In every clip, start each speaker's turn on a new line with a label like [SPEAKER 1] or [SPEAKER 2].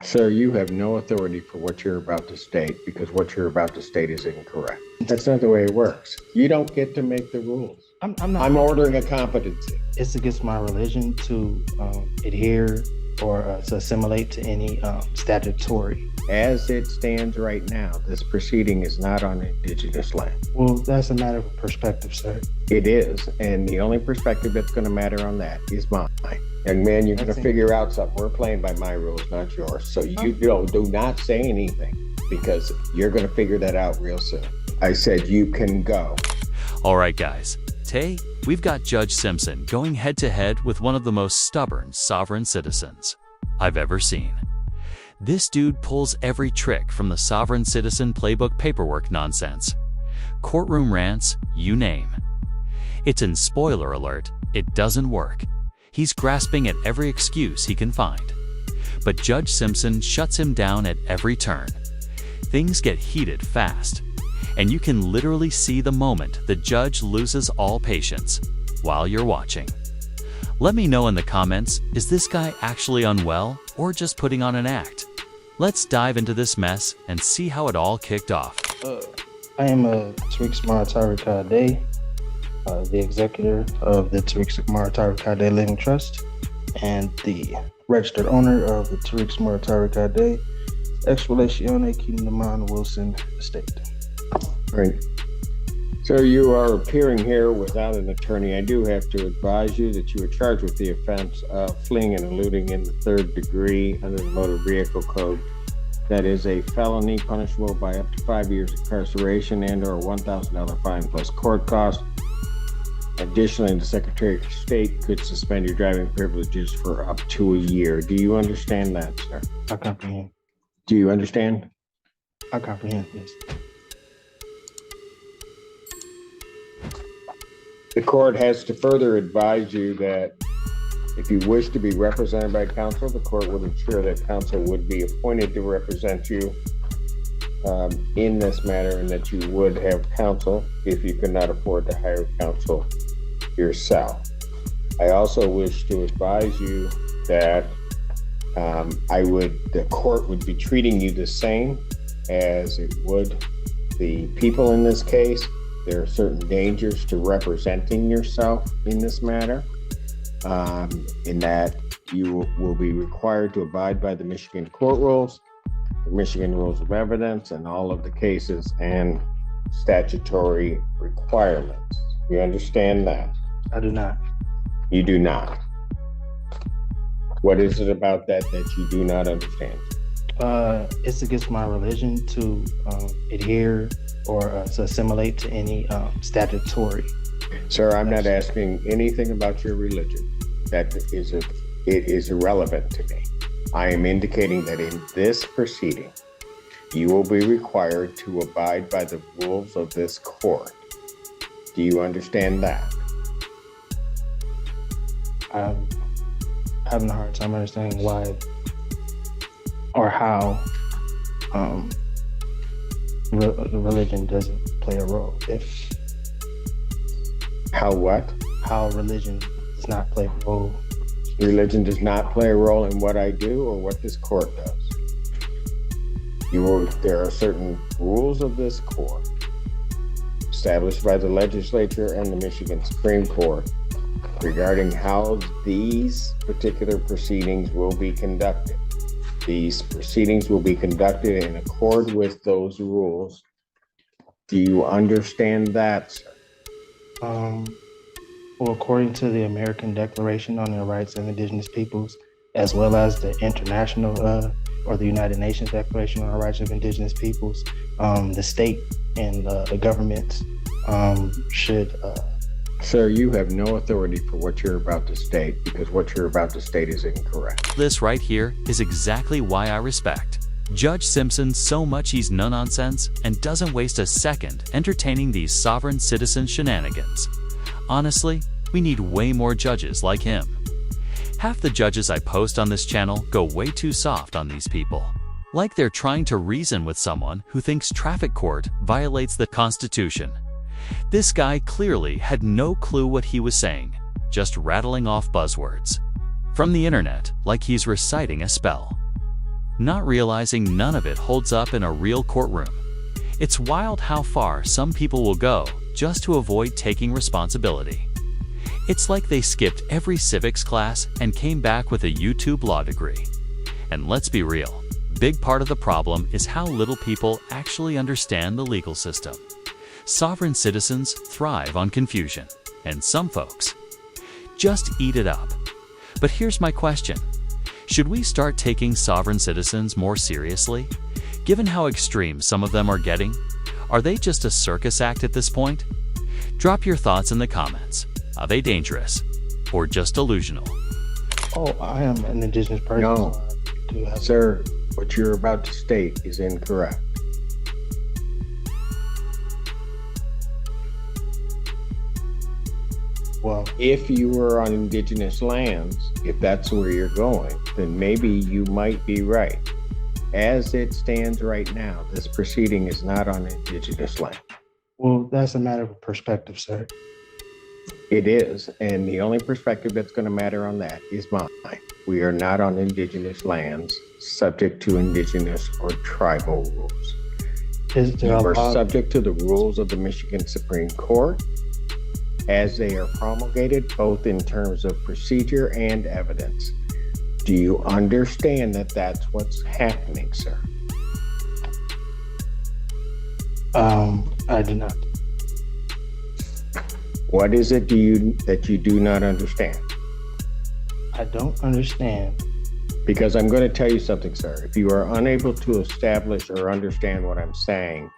[SPEAKER 1] Sir, you have no authority for what you're about to state because what you're about to state is incorrect. That's not the way it works. You don't get to make the rules.
[SPEAKER 2] I'm not.
[SPEAKER 1] I'm ordering a competency.
[SPEAKER 2] It's against my religion to adhere or to assimilate to any statutory.
[SPEAKER 1] As it stands right now, this proceeding is not on indigenous land.
[SPEAKER 2] Well, that's a matter of perspective, sir.
[SPEAKER 1] It is, and the only perspective that's going to matter on that is mine. And man, you're going to figure out something. We're playing by my rules, not yours. So you do not say anything because you're going to figure that out real soon. I said you can go.
[SPEAKER 3] All right, guys. Today, we've got Judge Simpson going head-to-head with one of the most stubborn sovereign citizens I've ever seen. This dude pulls every trick from the sovereign citizen playbook paperwork nonsense. Courtroom rants, you name. It's in spoiler alert, it doesn't work. He's grasping at every excuse he can find. But Judge Simpson shuts him down at every turn. Things get heated fast, and you can literally see the moment the judge loses all patience while you're watching. Let me know in the comments, is this guy actually unwell or just putting on an act? Let's dive into this mess and see how it all kicked off.
[SPEAKER 2] I am Tariq Maratari-Kade, the executor of the Tariq Maratari-Kade Living Trust and the registered owner of the Tariq Maratari-Kade Ex Relatione Kingdom Wilson Estate.
[SPEAKER 1] Right. Sir, you are appearing here without an attorney. I do have to advise you that you are charged with the offense of fleeing and eluding in the third degree under the Motor Vehicle Code. That is a felony punishable by up to 5 years incarceration and or a $1,000 fine plus court cost. Additionally, the Secretary of State could suspend your driving privileges for up to a year. Do you understand that, sir?
[SPEAKER 2] I comprehend.
[SPEAKER 1] Do you understand?
[SPEAKER 2] I comprehend, yes.
[SPEAKER 1] The court has to further advise you that if you wish to be represented by counsel, the court would ensure that counsel would be appointed to represent you in this matter and that you would have counsel if you could not afford to hire counsel yourself. I also wish to advise you that the court would be treating you the same as it would the people in this case. There are certain dangers to representing yourself in this matter, in that you will be required to abide by the Michigan court rules, the Michigan rules of evidence, and all of the cases and statutory requirements. You understand that?
[SPEAKER 2] I do not.
[SPEAKER 1] You do not. What is it about that you do not understand?
[SPEAKER 2] It's against my religion to adhere or to assimilate to any statutory.
[SPEAKER 1] Sir, I'm not asking anything about your religion. It is irrelevant to me. I am indicating that in this proceeding, you will be required to abide by the rules of this court. Do you understand that?
[SPEAKER 2] I'm having a hard time understanding why or how religion doesn't play a role.
[SPEAKER 1] How what?
[SPEAKER 2] How religion does not play a role.
[SPEAKER 1] Religion does not play a role in what I do or what this court does. There are certain rules of this court established by the legislature and the Michigan Supreme Court regarding how these particular proceedings will be conducted. These proceedings will be conducted in accord with those rules. Do you understand that, sir?
[SPEAKER 2] Well, according to the American Declaration on the Rights of Indigenous Peoples, as well as the international or the United Nations Declaration on the Rights of Indigenous Peoples, the state and the government should...
[SPEAKER 1] Sir, you have no authority for what you're about to state because what you're about to state is incorrect.
[SPEAKER 3] This right here is exactly why I respect Judge Simpson so much. He's no nonsense and doesn't waste a second entertaining these sovereign citizen shenanigans. Honestly, we need way more judges like him. Half the judges I post on this channel go way too soft on these people. Like they're trying to reason with someone who thinks traffic court violates the Constitution. This guy clearly had no clue what he was saying, just rattling off buzzwords from the internet like he's reciting a spell. not realizing none of it holds up in a real courtroom. It's wild how far some people will go just to avoid taking responsibility. It's like they skipped every civics class and came back with a YouTube law degree. And let's be real, big part of the problem is how little people actually understand the legal system. Sovereign citizens thrive on confusion, and some folks just eat it up. But here's my question. Should we start taking sovereign citizens more seriously? Given how extreme some of them are getting, are they just a circus act at this point? Drop your thoughts in the comments. Are they dangerous or just delusional?
[SPEAKER 2] Oh, I am an indigenous person.
[SPEAKER 1] No,
[SPEAKER 2] so I do have-
[SPEAKER 1] sir, what you're about to state is incorrect.
[SPEAKER 2] Well,
[SPEAKER 1] If you were on indigenous lands, if that's where you're going, then maybe you might be right. As it stands right now, this proceeding is not on indigenous land.
[SPEAKER 2] well, that's a matter of perspective, sir.
[SPEAKER 1] It is, and the only perspective that's going to matter on that is mine. We are not on indigenous lands, subject to indigenous or tribal rules.
[SPEAKER 2] Is there
[SPEAKER 1] You
[SPEAKER 2] a
[SPEAKER 1] are
[SPEAKER 2] law?
[SPEAKER 1] subject to the rules of the Michigan Supreme Court as they are promulgated, both in terms of procedure and evidence. Do you understand that that's what's happening, sir?
[SPEAKER 2] I do not.
[SPEAKER 1] What is it that you do not understand?
[SPEAKER 2] I don't understand.
[SPEAKER 1] Because I'm going to tell you something, sir. If you are unable to establish or understand what I'm saying,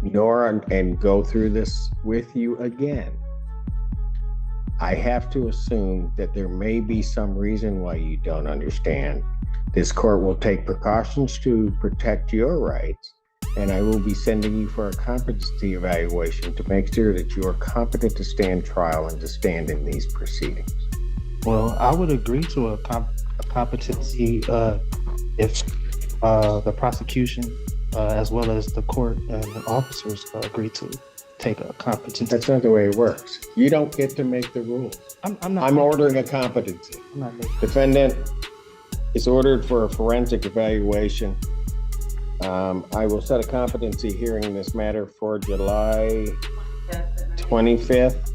[SPEAKER 1] and go through this with you again, I have to assume that there may be some reason why you don't understand. This court will take precautions to protect your rights, and I will be sending you for a competency evaluation to make sure that you are competent to stand trial and to stand in these proceedings.
[SPEAKER 2] Well, I would agree to a competency if the prosecution, as well as the court and the officers, agree to take a competency.
[SPEAKER 1] That's not the way it works. You don't get to make the rules.
[SPEAKER 2] I'm not.
[SPEAKER 1] I'm ordering a competency.
[SPEAKER 2] I'm not making.
[SPEAKER 1] Defendant is ordered for a forensic evaluation. I will set a competency hearing in this matter for July 25th,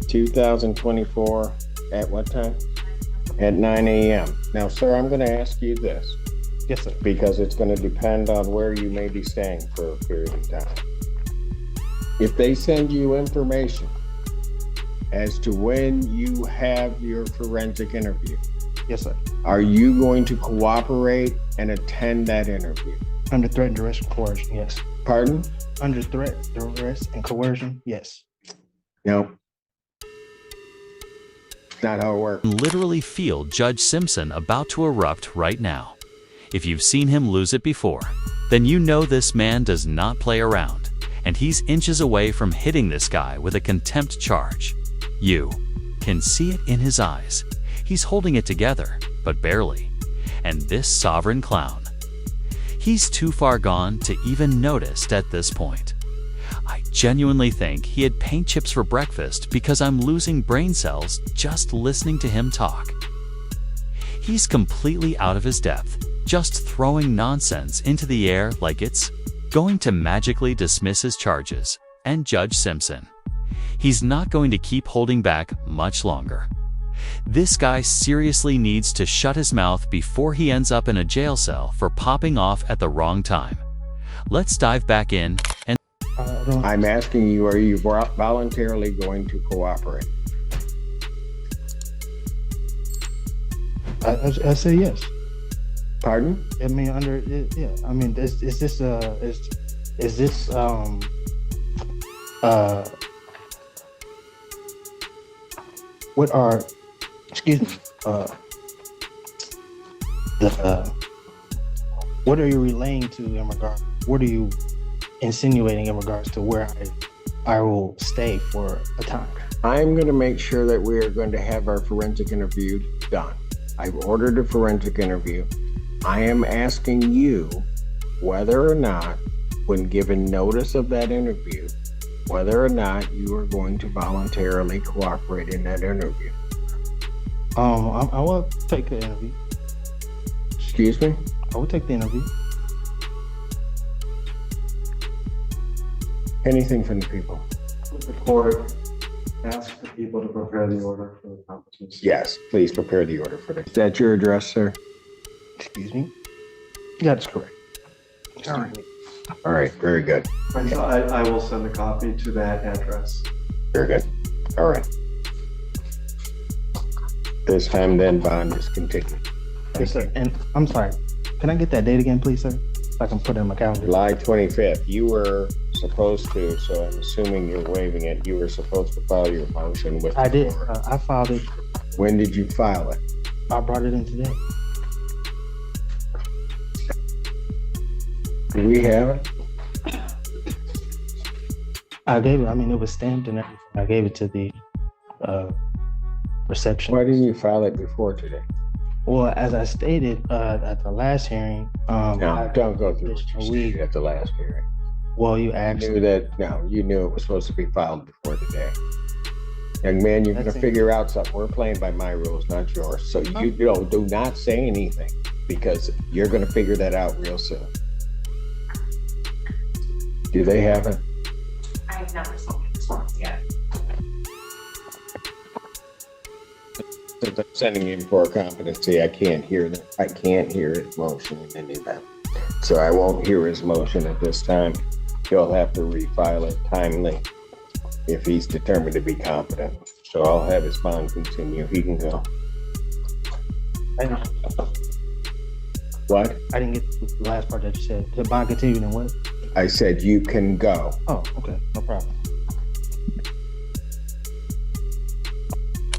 [SPEAKER 1] 2024. At what time? At 9 a.m. Now, sir, I'm going to ask you this
[SPEAKER 2] Yes, sir.
[SPEAKER 1] because it's going to depend on where you may be staying for a period of time. If they send you information as to when you have your forensic interview,
[SPEAKER 2] Yes, sir.
[SPEAKER 1] are you going to cooperate and attend that interview?
[SPEAKER 2] Under threat, duress, and coercion. Yes.
[SPEAKER 1] Pardon?
[SPEAKER 2] Under threat, duress, and coercion. Yes.
[SPEAKER 1] No. It's not how it works.
[SPEAKER 3] Literally feel Judge Simpson about to erupt right now. If you've seen him lose it before, then you know this man does not play around, and he's inches away from hitting this guy with a contempt charge. You can see it in his eyes. He's holding it together, but barely. And this sovereign clown, he's too far gone to even notice at this point. I genuinely think he had paint chips for breakfast because I'm losing brain cells just listening to him talk. He's completely out of his depth, just throwing nonsense into the air like it's going to magically dismiss his charges. And Judge Simpson, he's not going to keep holding back much longer. This guy seriously needs to shut his mouth before he ends up in a jail cell for popping off at the wrong time. Let's dive back in and
[SPEAKER 1] I'm asking you, are you voluntarily going to cooperate?
[SPEAKER 2] I say yes.
[SPEAKER 1] Pardon?
[SPEAKER 2] I mean, yeah. I mean, is this what are, excuse me, what are you relaying to in regard? What are you insinuating in regards to where I will stay for a time?
[SPEAKER 1] I'm going to make sure that we are going to have our forensic interview done. I've ordered a forensic interview. I am asking you whether or not, when given notice of that interview, whether or not you are going to voluntarily cooperate in that interview.
[SPEAKER 2] I will take the interview.
[SPEAKER 1] Excuse me?
[SPEAKER 2] I will take the interview.
[SPEAKER 1] Anything from the people?
[SPEAKER 4] The court ask the people to prepare the order for the competition.
[SPEAKER 1] Yes, please prepare the order for this. Is that your address, sir?
[SPEAKER 2] Excuse me? Yeah, that's correct. All right.
[SPEAKER 1] All right, very good.
[SPEAKER 4] And so I will send a copy to that address.
[SPEAKER 1] Very good. All right. This time then bond is continued.
[SPEAKER 2] Yes, sir. And I'm sorry. Can I get that date again, please, sir? So I can put it in my calendar.
[SPEAKER 1] July 25th, you were supposed to, so I'm assuming you're waiving it, you were supposed to file your motion with.
[SPEAKER 2] I
[SPEAKER 1] the
[SPEAKER 2] did.
[SPEAKER 1] court.
[SPEAKER 2] I filed it.
[SPEAKER 1] When did you file it?
[SPEAKER 2] I brought it in today.
[SPEAKER 1] Do we have it?
[SPEAKER 2] I gave it. I mean, it was stamped and everything. I gave it to the reception.
[SPEAKER 1] Why didn't you file it before today?
[SPEAKER 2] Well, as I stated at the last hearing,
[SPEAKER 1] No, don't go through
[SPEAKER 2] this
[SPEAKER 1] what you
[SPEAKER 2] week.
[SPEAKER 1] stated at the last hearing.
[SPEAKER 2] Well, you
[SPEAKER 1] You
[SPEAKER 2] asked.
[SPEAKER 1] knew that, no, you knew it was supposed to be filed before today. Young man, you're gonna
[SPEAKER 2] That's it.
[SPEAKER 1] figure out something. We're playing by my rules, not yours. So you know, do not say anything because you're gonna figure that out real soon. Do they have it?
[SPEAKER 5] I have not received a response yet.
[SPEAKER 1] Since I'm sending in for a competency, I can't hear that. I can't hear his motion in any event. So I won't hear his motion at this time. He'll have to refile it timely if he's determined to be competent. So I'll have his bond continue. He can go. What?
[SPEAKER 2] I didn't get the last part that you said. The bond continued and what?
[SPEAKER 1] I said you can go.
[SPEAKER 2] Oh, okay. No problem.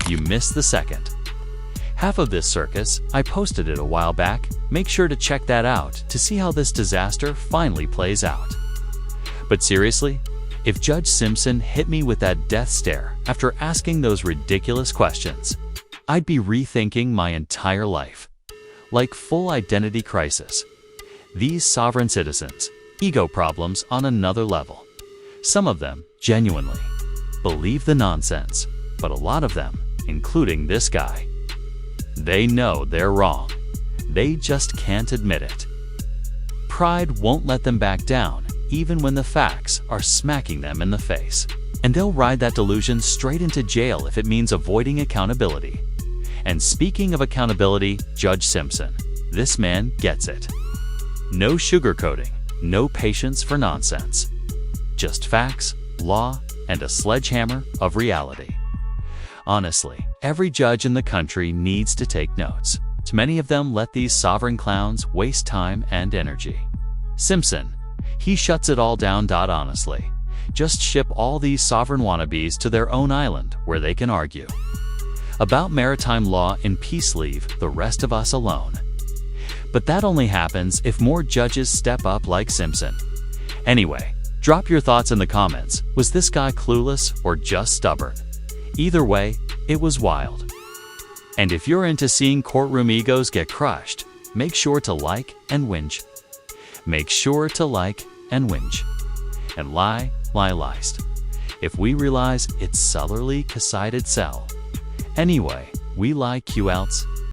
[SPEAKER 3] You missed the second. Half of this circus, I posted it a while back. Make sure to check that out to see how this disaster finally plays out. But seriously, if Judge Simpson hit me with that death stare after asking those ridiculous questions, I'd be rethinking my entire life. Like full identity crisis. These sovereign citizens, ego problems on another level. Some of them, genuinely, believe the nonsense, but a lot of them, including this guy, they know they're wrong. They just can't admit it. Pride won't let them back down, even when the facts are smacking them in the face. And they'll ride that delusion straight into jail if it means avoiding accountability. And speaking of accountability, Judge Simpson, this man gets it. No sugarcoating, no patience for nonsense. Just facts, law, and a sledgehammer of reality. Honestly, every judge in the country needs to take notes. Too many of them let these sovereign clowns waste time and energy. Simpson, he shuts it all down. Honestly, just ship all these sovereign wannabes to their own island where they can argue about maritime law in peace, leave the rest of us alone. But that only happens if more judges step up like Simpson. Anyway, drop your thoughts in the comments. Was this guy clueless or just stubborn? Either way, it was wild. And if you're into seeing courtroom egos get crushed, make sure to like and whinge. Make sure to like and whinge. And lie, list. If we realize it's cellularly decided cell. Anyway, we lie Q outs